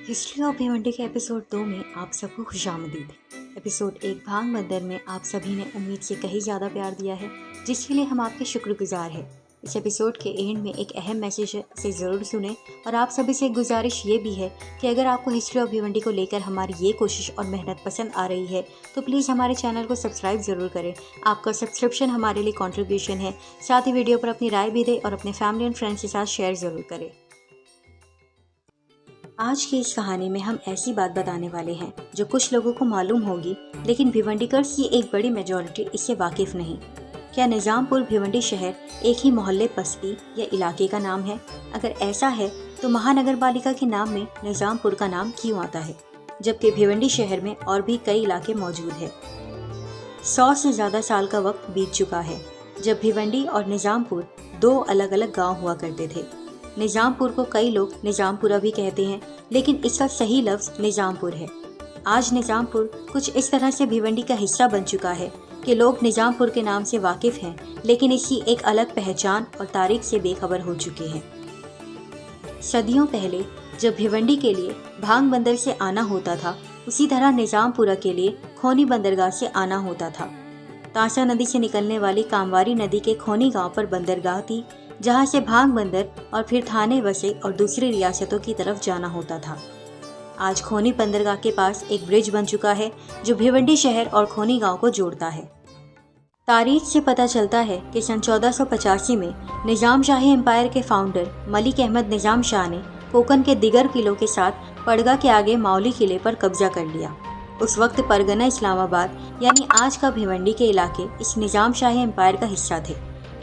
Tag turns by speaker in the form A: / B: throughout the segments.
A: History of Bhiwandi के episode 2 में आप सबको खुशामदीद। एपिसोड 1 भांग बंदर में आप सभी ने उम्मीद से कहीं ज़्यादा प्यार दिया है, जिसके लिए हम आपके शुक्रगुजार हैं। इस एपिसोड के एंड में एक अहम मैसेज है, उसे ज़रूर सुने। और आप सभी से एक गुजारिश ये भी है कि अगर आपको हिस्ट्री ऑफ भिवंडी को लेकर हमारी ये कोशिश और मेहनत पसंद आ रही है तो प्लीज़ हमारे चैनल को सब्सक्राइब ज़रूर करें। आपका सब्सक्रिप्शन हमारे लिए कॉन्ट्रीब्यूशन है। साथ ही वीडियो पर अपनी राय भी दें और अपने फैमिली एंड फ्रेंड्स के साथ शेयर ज़रूर करें। आज की इस कहानी में हम ऐसी बात बताने वाले हैं जो कुछ लोगों को मालूम होगी, लेकिन भिवंडीकर्स की एक बड़ी मेजॉरिटी इससे वाकिफ नहीं। क्या निजामपुर भिवंडी शहर एक ही मोहल्ले, बस्ती या इलाके का नाम है? अगर ऐसा है तो महानगर पालिका के नाम में निजामपुर का नाम क्यों आता है, जबकि भिवंडी शहर में और भी कई इलाके मौजूद है। 100 से ज्यादा साल का वक्त बीत चुका है जब भिवंडी और निजामपुर दो अलग अलग गांव हुआ करते थे। निजामपुर को कई लोग निजामपुरा भी कहते हैं, लेकिन इसका सही लफ्ज निजामपुर है। आज निजामपुर कुछ इस तरह से भिवंडी का हिस्सा बन चुका है कि लोग निजामपुर के नाम से वाकिफ हैं, लेकिन इसकी एक अलग पहचान और तारीख से बेखबर हो चुके हैं। सदियों पहले जब भिवंडी के लिए भांग बंदर से आना होता था, उसी तरह निजामपुरा के लिए खोनी बंदरगाह से आना होता था। तासा नदी से निकलने वाली कामवारी नदी के खोनी गांव पर बंदरगाह थी, जहां से भांग बंदर और फिर थाने, वसे और दूसरी रियासतों की तरफ जाना होता था। आज खोनी बंदरगाह के पास एक ब्रिज बन चुका है जो भिवंडी शहर और खोनी गांव को जोड़ता है। तारीख से पता चलता है कि सन 1485 में निजाम शाही एम्पायर के फाउंडर मलिक अहमद निजाम शाह ने कोकन के दिगर किलों के साथ पड़गा के आगे माउली किले पर कब्जा कर लिया। उस वक्त परगना इस्लामाबाद यानी आज का भिवंडी के इलाके इस निजाम शाही एम्पायर का हिस्सा थे,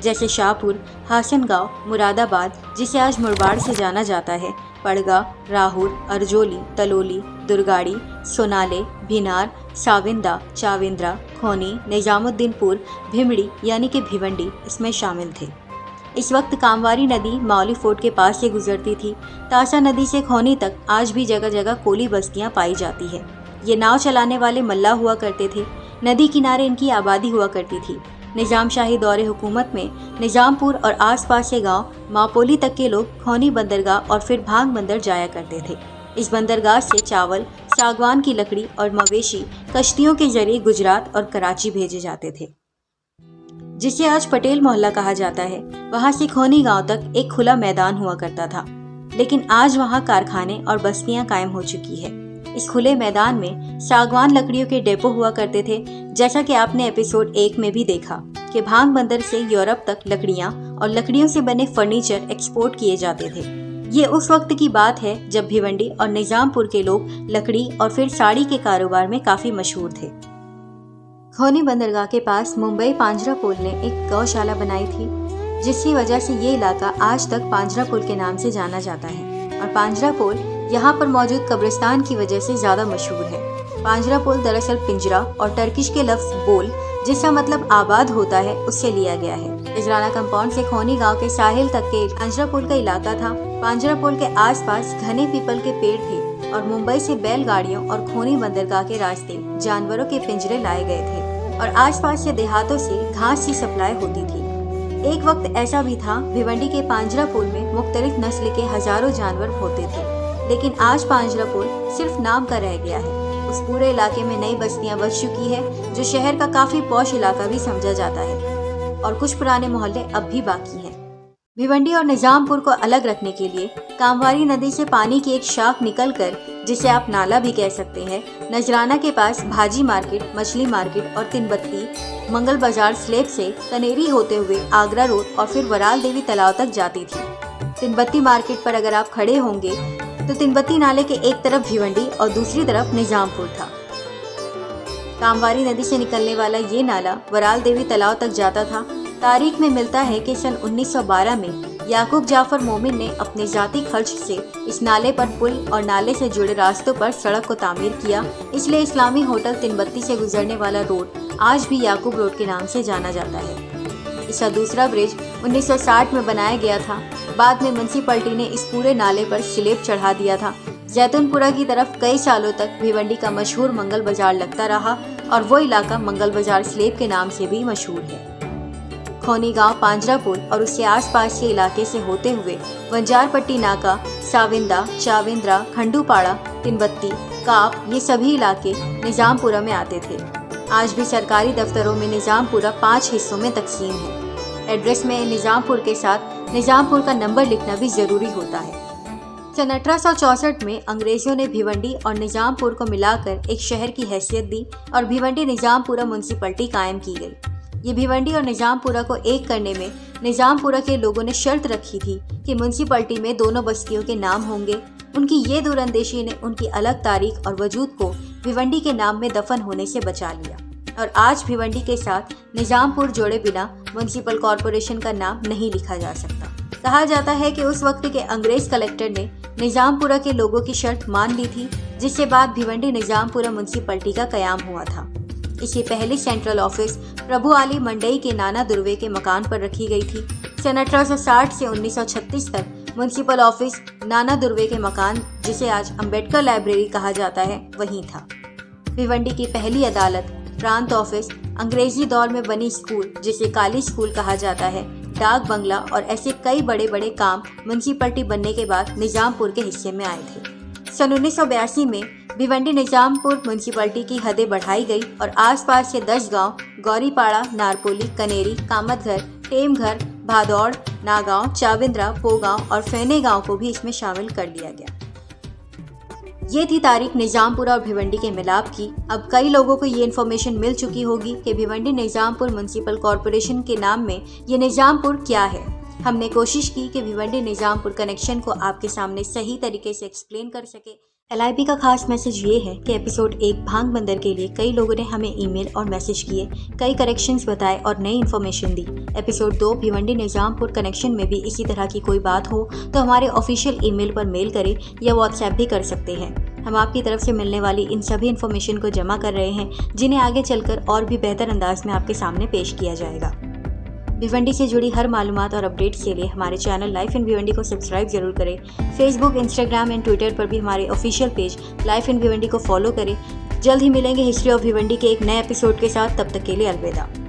A: जैसे शाहपुर, हासनगांव, मुरादाबाद जिसे आज मुरबाड़ से जाना जाता है, पड़गा, राहुल, अर्जोली, तलोली, दुर्गाड़ी, सोनाले, भिनार, साविंदा, चाविंद्रा, खोनी, निजामुद्दीनपुर, भिमड़ी यानी कि भिवंडी इसमें शामिल थे। इस वक्त कामवारी नदी माउली फोर्ट के पास से गुजरती थी। तासा नदी से खोनी तक आज भी जगह जगह कोली बस्तियां पाई जाती है। ये नाव चलाने वाले मल्लाह हुआ करते थे। नदी किनारे इनकी आबादी हुआ करती थी। निजाम शाही दौरे हुकूमत में निजामपुर और आसपास के गांव मापोली तक के लोग खोनी बंदरगाह और फिर भांग बंदर जाया करते थे। इस बंदरगाह से चावल, सागवान की लकड़ी और मवेशी कश्तियों के जरिए गुजरात और कराची भेजे जाते थे, जिसे आज पटेल मोहल्ला कहा जाता है। वहां से खोनी गांव तक एक खुला मैदान हुआ करता था, लेकिन आज वहां कारखाने और बस्तियां कायम हो चुकी है। इस खुले मैदान में सागवान लकड़ियों के डेपो हुआ करते थे, जैसा कि आपने एपिसोड 1 में भी देखा कि भांग बंदर से यूरोप तक लकड़ियां और लकड़ियों से बने फर्नीचर एक्सपोर्ट किए जाते थे। ये उस वक्त की बात है जब भिवंडी और निजामपुर के लोग लकड़ी और फिर साड़ी के कारोबार में काफी मशहूर थे। खोनी बंदरगाह के पास मुंबई पांजरा पुल ने एक गौशाला बनाई थी, जिसकी वजह से ये इलाका आज तक पांजरा पुल के नाम से जाना जाता है। और पांजरा पुल यहाँ पर मौजूद कब्रिस्तान की वजह से ज्यादा मशहूर है। पांजरा पुल दरअसल पिंजरा और टर्किश के लफ्ज बोल, जिसका मतलब आबाद होता है, उससे लिया गया है। इजराना कंपाउंड से खोनी गांव के साहिल तक के पांजरा पुल का इलाका था। पांजरा पुल के आसपास घने पीपल के पेड़ थे और मुंबई से बैलगाड़ियों और खोनी बंदरगाह के रास्ते जानवरों के पिंजरे लाए गए थे और आसपास के देहातों से घास की सप्लाई होती थी। एक वक्त ऐसा भी था भिवंडी के पांजरा पुल में मुख्तलिफ नस्ल के हजारों जानवर होते थे, लेकिन आज पांजरा पुल सिर्फ नाम का रह गया है। उस पूरे इलाके में नई बस्तियां बस चुकी है, जो शहर का काफी पॉश इलाका भी समझा जाता है, और कुछ पुराने मोहल्ले अब भी बाकी हैं। भिवंडी और निजामपुर को अलग रखने के लिए कामवारी नदी से पानी की एक शाख निकलकर, जिसे आप नाला भी कह सकते हैं, नजराना के पास भाजी मार्केट, मछली मार्केट और तिनबत्ती मंगल बाजार स्लेब से कनेरी होते हुए आगरा रोड और फिर वराल देवी तालाब तक जाती थी। तिनबत्ती मार्केट पर अगर आप खड़े होंगे तो तिनबत्ती नाले के एक तरफ भिवंडी और दूसरी तरफ निजामपुर था। कामवारी नदी से निकलने वाला ये नाला वराल देवी तालाब तक जाता था। तारीख में मिलता है कि सन 1912 में याकूब जाफर मोमिन ने अपने जाती खर्च से इस नाले पर पुल और नाले से जुड़े रास्तों पर सड़क को तामीर किया। इसलिए इस्लामी होटल तिनबत्ती से गुजरने वाला रोड आज भी याकूब रोड के नाम से जाना जाता है। इसका दूसरा ब्रिज 1960 में बनाया गया था। बाद में म्युनिसिपैलिटी ने इस पूरे नाले पर स्लेब चढ़ा दिया था। जैतूनपुरा की तरफ कई सालों तक भिवंडी का मशहूर मंगल बाजार लगता रहा और वो इलाका मंगल बाजार स्लेब के नाम से भी मशहूर है। खोनी गांव पांजरा पुल और उसके आसपास के इलाके से होते हुए वंजारपट्टी नाका, साविंदा, चाविंद्रा, खंडूपाड़ा, तिनबत्ती, काप ये सभी इलाके निजामपुरा में आते थे। आज भी सरकारी दफ्तरों में निजामपुरा 5 हिस्सों में तकसीम है। एड्रेस में निजामपुर के साथ निजामपुर का नंबर लिखना भी जरूरी होता है। सन 1864 में अंग्रेजों ने भिवंडी और निजामपुर को मिलाकर एक शहर की हैसियत दी और भिवंडी निजामपुरा म्यूनिसिपैलिटी कायम की गई। ये भिवंडी और निजामपुरा को एक करने में निजामपुरा के लोगों ने शर्त रखी थी कि म्यूनिसिपैलिटी में दोनों बस्तियों के नाम होंगे। उनकी ये दूरअंदेशी ने उनकी अलग तारीख और वजूद को भिवंडी के नाम में दफन होने से बचा लिया और आज भिवंडी के साथ निजामपुर जोड़े बिना म्यूनिसिपल कॉरपोरेशन का नाम नहीं लिखा जा सकता। कहा जाता है कि उस वक्त के अंग्रेज कलेक्टर ने निजामपुरा के लोगों की शर्त मान ली थी, जिसके बाद भिवंडी निजामपुरा म्यूनिसिपैलिटी का कयाम हुआ था। इसकी पहली सेंट्रल ऑफिस प्रभु आली मंडई के नाना दुर्वे के मकान पर रखी गई थी। सन 1860 से 1936 तक म्यूनिसिपल ऑफिस नाना दुर्वे के मकान, जिसे आज अंबेडकर लाइब्रेरी कहा जाता है, वहीं था। भिवंडी की पहली अदालत, प्रांत ऑफिस, अंग्रेजी दौर में बनी स्कूल जिसे काली स्कूल कहा जाता है, डाक बंगला और ऐसे कई बड़े बड़े काम म्यूनिसिपैलिटी बनने के बाद निजामपुर के हिस्से में आए थे। सन 1982 में भिवंडी निजामपुर म्यूनिसिपैलिटी की हदें बढ़ाई गई और आसपास के 10 गांव गौरीपाड़ा, नारपोली, कनेरी, कामतघर, टेमघर, भादौड़, नागांव, चाविंद्रा, पोगांव और फेने गांव को भी इसमें शामिल कर लिया गया। ये थी तारीख निजामपुरा और भिवंडी के मिलाप की। अब कई लोगों को ये इन्फॉर्मेशन मिल चुकी होगी कि भिवंडी निजामपुर म्यूनिसिपल कॉरपोरेशन के नाम में ये निजामपुर क्या है। हमने कोशिश की कि भिवंडी निजामपुर कनेक्शन को आपके सामने सही तरीके से एक्सप्लेन कर सके। LIB का खास मैसेज ये है कि एपिसोड 1 भांग बंदर के लिए कई लोगों ने हमें ईमेल और मैसेज किए, कई करेक्शंस बताए और नई इन्फॉर्मेशन दी। एपिसोड 2 भिवंडी निजामपुर कनेक्शन में भी इसी तरह की कोई बात हो तो हमारे ऑफिशियल ईमेल पर मेल करें या व्हाट्सएप भी कर सकते हैं। हम आपकी तरफ से मिलने वाली इन सभी इन्फॉर्मेशन को जमा कर रहे हैं, जिन्हें आगे चलकर और भी बेहतर अंदाज में आपके सामने पेश किया जाएगा। भिवंडी से जुड़ी हर मालूमात और अपडेट्स के लिए हमारे चैनल लाइफ इन भिवंडी को सब्सक्राइब जरूर करें। फेसबुक, इंस्टाग्राम एंड ट्विटर पर भी हमारे official page life in Bhiwandi को फॉलो करें। जल्द ही मिलेंगे हिस्ट्री ऑफ भिवंडी के एक नए एपिसोड के साथ। तब तक के लिए अलविदा।